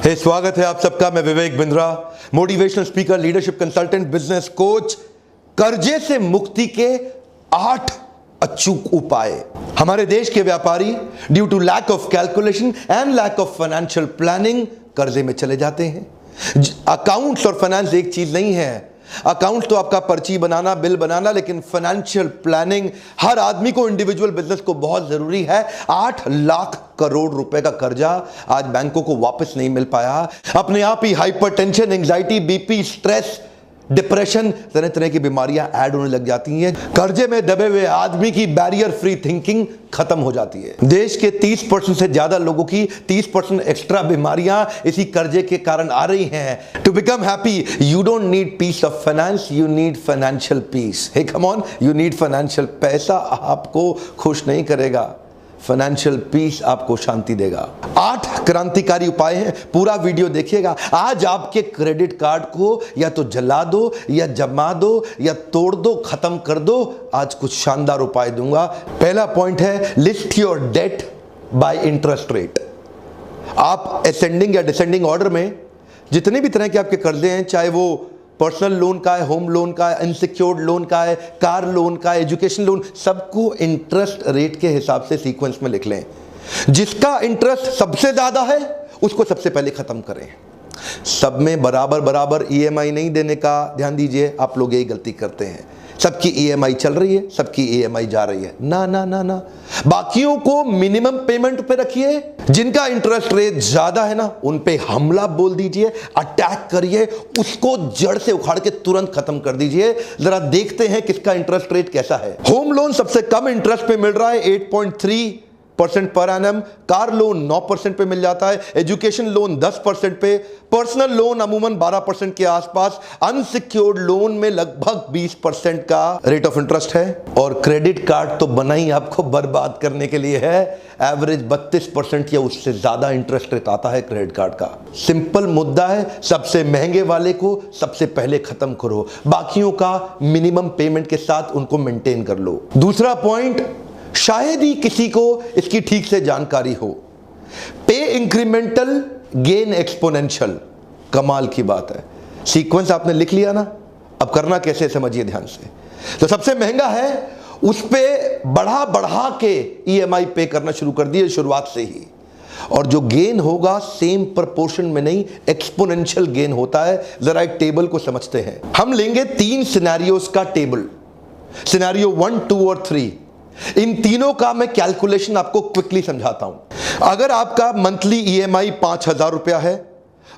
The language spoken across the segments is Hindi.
स्वागत है आप सबका। मैं Vivek Bindra, motivational speaker, leadership consultant, business coach. कर्जे से मुक्ति के 8 अचूक उपाय। हमारे देश के व्यापारी due to lack of calculation and lack of financial planning कर्जे में चले जाते हैं। अकाउंट्स और फाइनेंस एक चीज नहीं है। अकाउंट तो आपका पर्ची बनाना, बिल बनाना, लेकिन फाइनेंशियल प्लानिंग हर आदमी को, इंडिविजुअल बिजनेस को बहुत जरूरी है। 8 लाख करोड़ रुपए का कर्जा आज बैंकों को वापस नहीं मिल पाया। अपने आप ही hypertension, anxiety, BP, stress, depression, तरह तरह की बीमारियां ऐड होने लग जाती हैं। कर्जे में दबे हुए आदमी की बैरियर फ्री थिंकिंग खत्म हो जाती है। देश के 30% से ज्यादा लोगों की 30% एक्स्ट्रा बीमारियां इसी कर्जे के कारण आ रही हैं। To become happy you don't need peace of finance, you need financial peace. Hey come on, you need financial. पैसा आपको खुश नहीं करेगा, फाइनेंशियल पीस आपको शांति देगा। 8 क्रांतिकारी उपाय हैं, पूरा वीडियो देखिएगा। आज आपके क्रेडिट कार्ड को या तो जला दो, या जमा दो, या तोड़ दो, खत्म कर दो। आज कुछ शानदार उपाय दूंगा। पहला पॉइंट है, list your debt by interest rate. आप असेंडिंग या डिसेंडिंग ऑर्डर में जितने भी तरह के आपके कर्जे हैं, चाहे वो पर्सनल लोन का है, होम लोन का है, अनसिक्योर्ड लोन का है, कार लोन का है, एजुकेशन लोन, सबको इंटरेस्ट रेट के हिसाब से सीक्वेंस में लिख लें। जिसका इंटरेस्ट सबसे ज्यादा है उसको सबसे पहले खत्म करें। सब में बराबर बराबर ईएमआई नहीं देने का ध्यान दीजिए। आप लोग यही गलती करते हैं। सबकी ईएमआई चल रही है, सबकी ईएमआई जा रही है। ना ना ना ना, बाकियों को मिनिमम पेमेंट पे रखिए। जिनका इंटरेस्ट रेट ज्यादा है ना, उन पे हमला बोल दीजिए, अटैक करिए, उसको जड़ से उखाड़ के तुरंत खत्म कर दीजिए। जरा देखते हैं किसका इंटरेस्ट रेट कैसा है। होम लोन सबसे कम इंटरेस्ट पे मिल रहा है, 8.3% पर एनम। कार लोन 9% पे मिल जाता है, एजुकेशन लोन 10% पे, पर्सनल लोन अमूमन 12% के आसपास, अनसिक्योर्ड लोन में लगभग 20% का रेट ऑफ इंटरेस्ट है। और क्रेडिट कार्ड तो बना ही आपको बर्बाद करने के लिए है। एवरेज 32% या उससे ज्यादा इंटरेस्ट रेट आता है क्रेडिट कार्ड का। सिंपल मुद्दा है, सबसे महंगे वाले को सबसे पहले खत्म करो, बाकियों का मिनिमम पेमेंट के साथ उनको मेंटेन कर लो। दूसरा पॉइंट, शायद ही किसी को इसकी ठीक से जानकारी हो, पे इंक्रीमेंटल गेन एक्सपोनेंशियल। कमाल की बात है। सीक्वेंस आपने लिख लिया ना, अब करना कैसे समझिए ध्यान से। तो सबसे महंगा है, उस पे बढ़ा बढ़ा के ईएमआई पे करना शुरू कर दिए शुरुआत से ही। और जो गेन होगा सेम प्रोपोर्शन में नहीं, एक्सपोनेंशियल गेन होता है। जरा एक टेबल को समझते हैं। हम लेंगे 3 सिनेरियोस का टेबल, सिनेरियो 1, 2 और 3। इन तीनों का मैं कैलकुलेशन आपको क्विकली समझाता हूं। अगर आपका मंथली ईएमआई 5000 रुपया है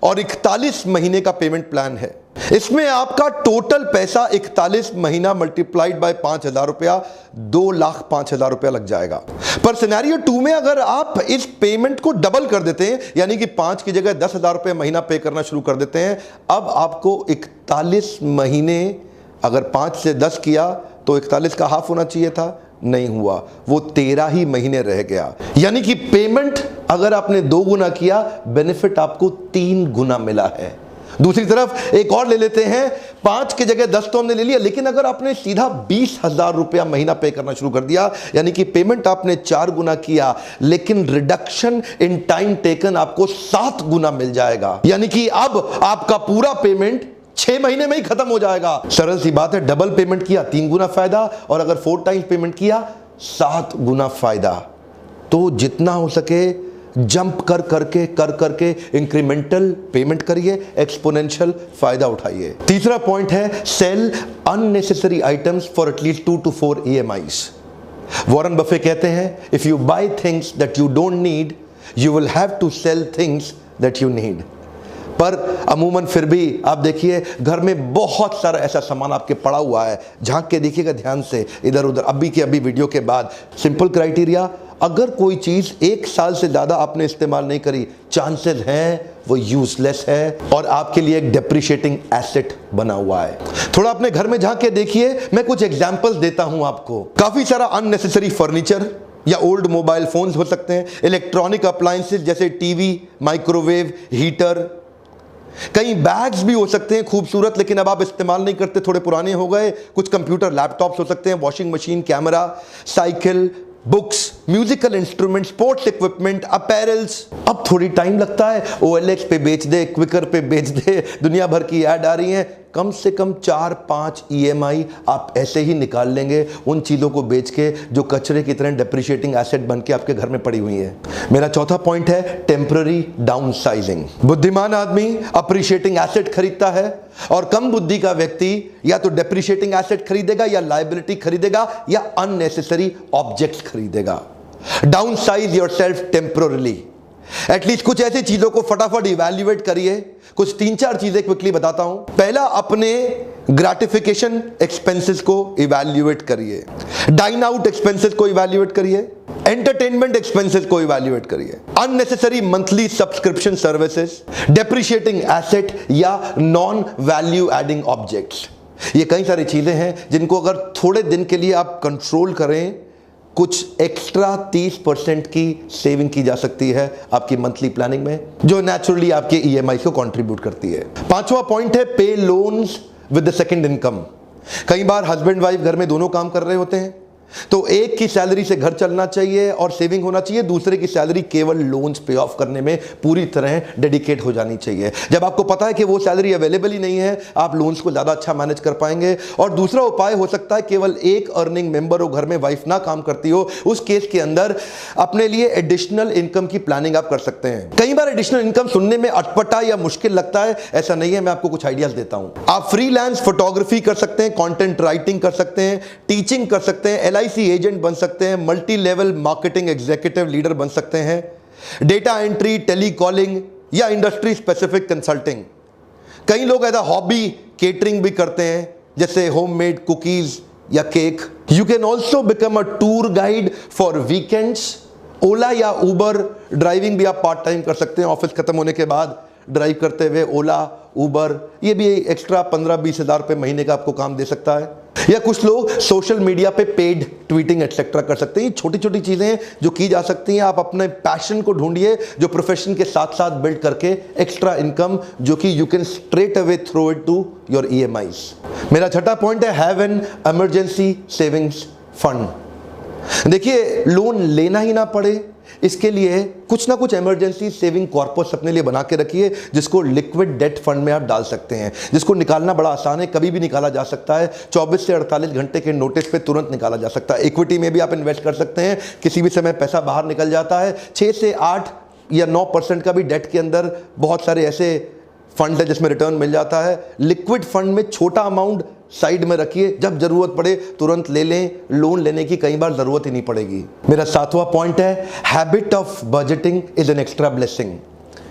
और 41 महीने का पेमेंट प्लान है, इसमें आपका टोटल पैसा 41 महीना मल्टीप्लाइड बाय 5000 रुपया 2,05,000 रुपया लग जाएगा। पर सिनेरियो 2 में अगर आप इस पेमेंट को डबल कर देते हैं, यानी कि 5 की जगह 10,000 रुपये महीना पे करना शुरू कर देते हैं, अब आपको 41 महीने, अगर 5 से 10 किया तो 41 का हाफ होना चाहिए था, नहीं हुआ, वो 13 ही महीने रह गया। यानी कि पेमेंट अगर आपने 2 गुना किया, बेनिफिट आपको 3 गुना मिला है। दूसरी तरफ एक और ले लेते हैं, 5 की जगह 10 तो हमने ले लिया, लेकिन अगर आपने सीधा 20,000 रुपया महीना पे करना शुरू कर दिया, यानी कि पेमेंट आपने 4 गुना किया, लेकिन रिडक्शन इन टाइम टेकन आपको 7 गुना मिल जाएगा। यानी कि अब आपका पूरा पेमेंट 6 महीने में ही खत्म हो जाएगा। सरल सी बात है, डबल पेमेंट किया 3 गुना फायदा, और अगर 4 टाइम्स पेमेंट किया 7 गुना फायदा। तो जितना हो सके जंप कर करके इंक्रीमेंटल पेमेंट करिए, एक्सपोनेंशियल फायदा उठाइए। तीसरा पॉइंट है, sell unnecessary items for at least 2 to 4 EMIs। Warren Buffett कहते हैं, if you buy things that you don't need, you will have to sell things that you need. पर अमूमन फिर भी आप देखिए, घर में बहुत सारा ऐसा सामान आपके पड़ा हुआ है, झांक के देखिएगा ध्यान से इधर उधर। अभी के अभी वीडियो के बाद सिंपल क्राइटेरिया, अगर कोई चीज 1 साल से ज्यादा आपने इस्तेमाल नहीं करी, चांसेस हैं वो यूजलेस है और आपके लिए एक डेप्रिशिएटिंग एसेट बना हुआ है। थोड़ा अपने घर में झांक के देखिए। मैं कुछ एग्जांपल्स देता हूं आपको। काफी सारा अननेसेसरी फर्नीचर या ओल्ड मोबाइल फोन्स हो सकते हैं, इलेक्ट्रॉनिक अप्लायंसेस जैसे टीवी, माइक्रोवेव, हीटर, कई बैग्स भी हो सकते हैं खूबसूरत, लेकिन अब आप इस्तेमाल नहीं करते, थोड़े पुराने हो गए। कुछ कंप्यूटर लैपटॉप्स हो सकते हैं, washing machine, camera, cycle, books, musical instrument, sports equipment, apparels. अब थोड़ी टाइम लगता है, OLX पे बेच दे, क्विकर पे बेच दे, दुनिया भर की ऐड आ रही है। कम से कम 4-5 EMI आप ऐसे ही निकाल लेंगे उन चीज़ों को बेच के जो कचरे की तरह डेप्रिशिएटिंग एसेट बन के आपके घर में पड़ी हुई है। मेरा चौथा पॉइंट है टेम्पररी डाउनसाइजिंग। बुद्धिमान आदमी अप्रिशिएटिंग एसेट खरीदता है और कम बुद्धि का व्यक्ति या तो डेप्रिशिएटिंग एसेट खरीदेगा या लायबिलिटी खरीदेगा या अननेसेसरी ऑब्जेक्ट्स खरीदेगा। डाउनसाइज योरसेल्फ टेम्पररीली। एटलीस्ट कुछ ऐसी चीजों को फटाफट इवैल्यूएट करिए। कुछ 3-4 चीजें क्विकली बताता हूं। पहला, अपने ग्रेटिफिकेशन एक्सपेंसेस को इवैल्यूएट करिए, डाइन आउट एक्सपेंसेस को इवैल्यूएट करिए, एंटरटेनमेंट एक्सपेंसेस को इवैल्यूएट करिए, unnecessary monthly subscription services, depreciating asset या नॉन वैल्यू एडिंग ऑब्जेक्ट्स। ये कई सारी चीजें हैं जिनको अगर थोड़े दिन के लिए आप कंट्रोल करें, कुछ एक्स्ट्रा 30% की सेविंग की जा सकती है आपकी मंथली प्लानिंग में, जो नेचुरली आपके EMI को कंट्रीब्यूट करती है। 5वां पॉइंट है पे loans with the second income. कई बार हस्बैंड वाइफ घर में दोनों काम कर रहे होते हैं, तो एक की सैलरी से घर चलना चाहिए और सेविंग होना चाहिए, दूसरे की सैलरी केवल लोन्स पे ऑफ करने में पूरी तरह डेडिकेट हो जानी चाहिए। जब आपको पता है कि वो सैलरी अवेलेबल ही नहीं है, आप लोन्स को ज़्यादा अच्छा मैनेज कर पाएंगे। और दूसरा उपाय हो सकता है, केवल एक अर्निंग मेंबर हो घर में, वाइफ ना काम करती हो, उस केस के अंदर अपने लिए एडिशनल इनकम की प्लानिंग आप कर सकते हैं। कई बार एडिशनल इनकम सुनने में अटपटा या मुश्किल लगता है, ऐसा नहीं है। मैं आपको कुछ आइडियाज देता हूं। आप फ्रीलांस फोटोग्राफी कर सकते हैं, कंटेंट राइटिंग कर सकते हैं, टीचिंग कर सकते हैं, LIC एजेंट बन सकते हैं, multi level marketing executive leader बन सकते हैं, डेटा एंट्री, टेलीकॉलिंग या इंडस्ट्री स्पेसिफिक कंसल्टिंग। कई लोग एज अ हॉबी केटरिंग भी करते हैं, जैसे होममेड कुकीज या cake. You can also become a tour guide for weekends. Ola या उबर ड्राइविंग भी आप पार्ट टाइम कर सकते हैं, ऑफिस खत्म होने के बाद ड्राइव करते हुए। ओला, उबर, ये भी एक्स्ट्रा 15-20 हज़ार रुपये महीने का आपको काम दे सकता है। या कुछ लोग सोशल मीडिया पे पेड ट्वीटिंग एक्सेट्रा कर सकते हैं। छोटी छोटी चीजें जो की जा सकती हैं। आप अपने पैशन को ढूंढिए जो प्रोफेशन के साथ साथ बिल्ड करके एक्स्ट्रा इनकम जो कि you can straight away throw it to your EMIs। मेरा छठा पॉइंट है have an emergency savings fund. देखिए, लोन लेना ही ना पड़े इसके लिए कुछ ना कुछ इमरजेंसी सेविंग कॉर्पस अपने लिए बना के रखिए, जिसको लिक्विड डेट फंड में आप डाल सकते हैं, जिसको निकालना बड़ा आसान है, कभी भी निकाला जा सकता है। 24 से 48 घंटे के नोटिस पे तुरंत निकाला जा सकता है। इक्विटी में भी आप इन्वेस्ट कर सकते हैं, किसी भी समय पैसा बाहर निकल जाता है। 6 से 8 या 9% का भी डेट के अंदर बहुत सारे ऐसे फंड है जिसमें रिटर्न मिल जाता है। लिक्विड फंड में छोटा अमाउंट साइड में रखिए, जब जरूरत पड़े तुरंत ले लें। लोन लेने की कई बार जरूरत ही नहीं पड़ेगी। मेरा 7वां पॉइंट है habit of budgeting is an extra blessing.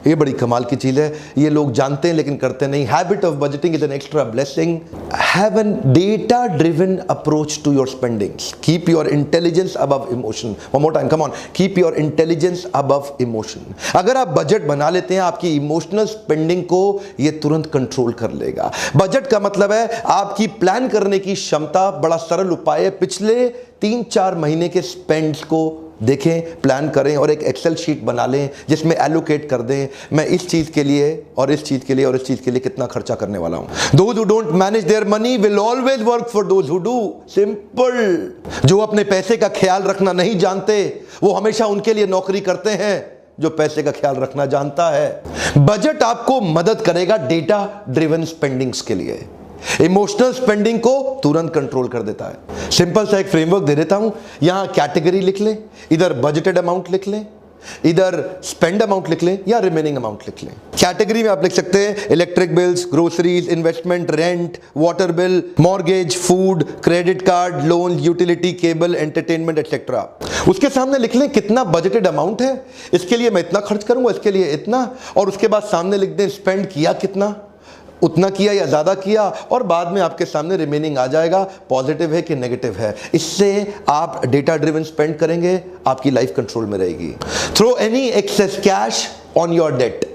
ये बड़ी कमाल की चीज है, ये लोग जानते हैं लेकिन करते नहीं। Habit of budgeting is an extra blessing. Have an data driven approach to your spendings. Keep your intelligence above emotion. One more time, come on, keep your intelligence above emotion. अगर आप बजट बना लेते हैं, आपकी इमोशनल स्पेंडिंग को ये तुरंत कंट्रोल कर लेगा। बजट का मतलब है आपकी प्लान करने की क्षमता। बड़ा सरल उपाय है, पिछले 3-4 महीने के स्पेंड्स को देखें, प्लान करें और एक एक्सेल शीट बना लें जिसमें एलोकेट कर दें, मैं इस चीज के लिए और इस चीज के लिए और इस चीज के लिए कितना खर्चा करने वाला हूं। Those who don't manage their money will always work for those who do। Simple. जो अपने पैसे का ख्याल रखना नहीं जानते वो हमेशा उनके लिए नौकरी करते हैं जो पैसे का ख्याल रखना जानता है। बजट आपको मदद करेगा डेटा ड्रिवन स्पेंडिंग्स के लिए। इमोशनल स्पेंडिंग को तुरंत कंट्रोल कर देता है। सिंपल सा एक फ्रेमवर्क दे देता हूं, यहां कैटेगरी लिख लें, इधर बजटेड अमाउंट लिख लें, इधर स्पेंड अमाउंट लिख लें या रिमेनिंग अमाउंट लिख लें। कैटेगरी में आप लिख सकते हैं electric bills, groceries, investment, rent, water bill, mortgage, food, credit card, loan, utility, cable, entertainment etcetera. उसके सामने लिख लें कितना बजटेड अमाउंट है, इसके लिए मैं इतना खर्च करूंगा, इसके लिए इतना, और उसके बाद सामने लिख दें स्पेंड किया कितना, उतना किया या ज्यादा किया, और बाद में आपके सामने रिमेनिंग आ जाएगा, पॉजिटिव है कि नेगेटिव है। इससे आप डेटा ड्रिवन स्पेंड करेंगे, आपकी लाइफ कंट्रोल में रहेगी। Throw any excess cash on your debt.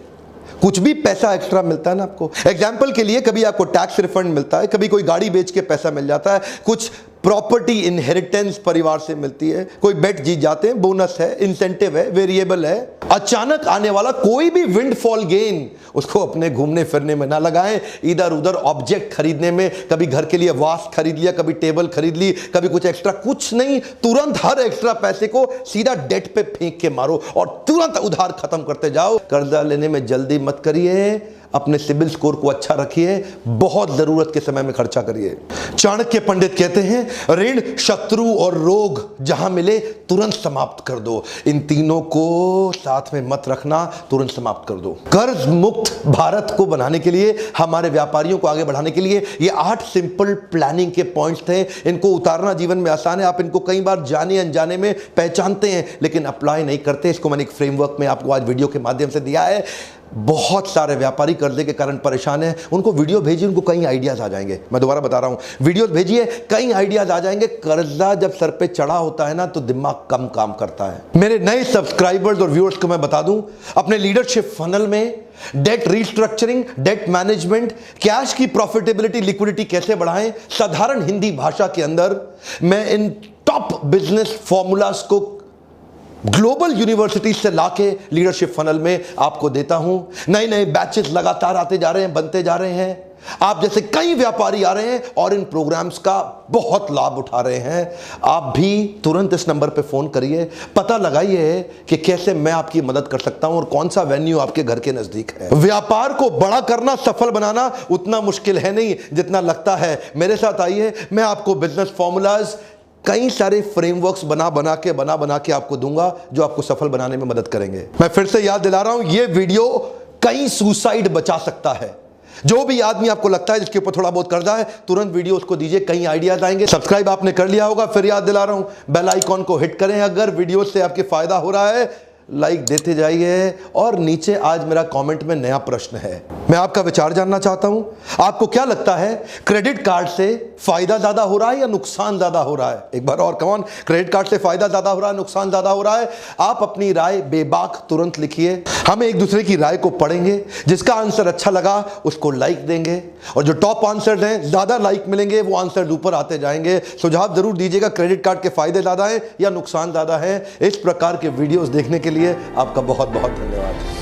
कुछ भी पैसा एक्स्ट्रा मिलता है ना आपको, एग्जाम्पल के लिए कभी आपको टैक्स रिफंड मिलता है, कभी कोई गाड़ी बेच के पैसा मिल जाता है, कुछ प्रॉपर्टी इनहेरिटेंस परिवार से मिलती है, कोई बेट जीत जाते हैं, बोनस है, इंसेंटिव है, वेरिएबल है। अचानक आने वाला कोई भी विंडफॉल गेन उसको अपने घूमने फिरने में ना लगाएं, इधर उधर ऑब्जेक्ट खरीदने में, कभी घर के लिए वास खरीद लिया, कभी टेबल खरीद ली, कभी कुछ एक्स्ट्रा, कुछ नहीं, तुरंत हर एक्स्ट्रा पैसे को सीधा डेट पे फेंक के मारो और तुरंत उधार खत्म करते जाओ। कर्जा लेने में जल्दी मत करिए, अपने सिबिल स्कोर को अच्छा रखिए, बहुत जरूरत के समय में खर्चा करिए। चाणक्य पंडित कहते हैं ऋण, शत्रु और रोग जहां मिले तुरंत समाप्त कर दो। इन तीनों को साथ में मत रखना, तुरंत समाप्त कर दो। कर्ज मुक्त भारत को बनाने के लिए, हमारे व्यापारियों को आगे बढ़ाने के लिए ये 8 सिंपल प्लानिंग के पॉइंट्स थे। इनको उतारना जीवन में आसान है। आप इनको कई बार जाने अनजाने में पहचानते हैं लेकिन अप्लाई नहीं करते। इसको मैंने एक फ्रेमवर्क में आपको आज वीडियो के माध्यम से दिया है। बहुत सारे व्यापारी कर्जे के कारण परेशान हैं, उनको वीडियो भेजिए, उनको कई आइडियाज आ जाएंगे। मैं दोबारा बता रहा हूं, वीडियो भेजिए, कई आइडियाज आ जाएंगे। कर्जा जब सर पे चढ़ा होता है ना तो दिमाग कम काम करता है। मेरे नए सब्सक्राइबर्स और व्यूअर्स को मैं बता दूं, अपने लीडरशिप फनल में debt restructuring, debt management, cash की प्रॉफिटेबिलिटी, लिक्विडिटी कैसे बढ़ाएं, साधारण हिंदी भाषा के अंदर मैं इन टॉप बिजनेस फॉर्मूलाज को ग्लोबल यूनिवर्सिटी से लाके लीडरशिप फनल में आपको देता हूं। नए नए बैचेस लगातार आते जा रहे हैं, बनते जा रहे हैं। आप जैसे कई व्यापारी आ रहे हैं और इन प्रोग्राम्स का बहुत लाभ उठा रहे हैं। आप भी तुरंत इस नंबर पे फोन करिए, पता लगाइए कि कैसे मैं आपकी मदद कर सकता हूं और कौन सा वेन्यू आपके घर के नजदीक है। व्यापार को बड़ा करना, सफल बनाना उतना मुश्किल है नहीं जितना लगता है। मेरे साथ आइए, मैं आपको बिजनेस फॉर्मूलाज, कई सारे फ्रेमवर्क्स बना के आपको दूंगा जो आपको सफल बनाने में मदद करेंगे। मैं फिर से याद दिला रहा हूं, यह वीडियो कई सुसाइड बचा सकता है। जो भी आदमी आपको लगता है जिसके ऊपर थोड़ा बहुत कर्जा है, तुरंत वीडियो उसको दीजिए, कई आइडियाज आएंगे। सब्सक्राइब आपने कर लिया होगा, फिर याद दिला रहा हूं, बेल आइकॉन को हिट करें। अगर वीडियो से आपके फायदा हो रहा है, लाइक देते जाइए। और नीचे आज मेरा कमेंट में नया प्रश्न है, मैं आपका विचार जानना चाहता हूं। आपको क्या लगता है, क्रेडिट कार्ड से फायदा ज्यादा हो रहा है या नुकसान ज्यादा हो रहा है? एक बार और कौन, क्रेडिट कार्ड से फायदा ज्यादा हो रहा है, नुकसान ज्यादा हो रहा है? आप अपनी राय बेबाक तुरंत लिखिए। हम एक दूसरे की राय को पढ़ेंगे, जिसका आंसर अच्छा लगा उसको लाइक देंगे और जो टॉप आंसर हैं, ज्यादा लाइक मिलेंगे, वो आंसर ऊपर आते जाएंगे। सुझाव जरूर दीजिएगा, क्रेडिट कार्ड के फायदे ज्यादा हैं या नुकसान ज्यादा है। इस प्रकार के वीडियोस देखने के लिए आपका बहुत बहुत धन्यवाद।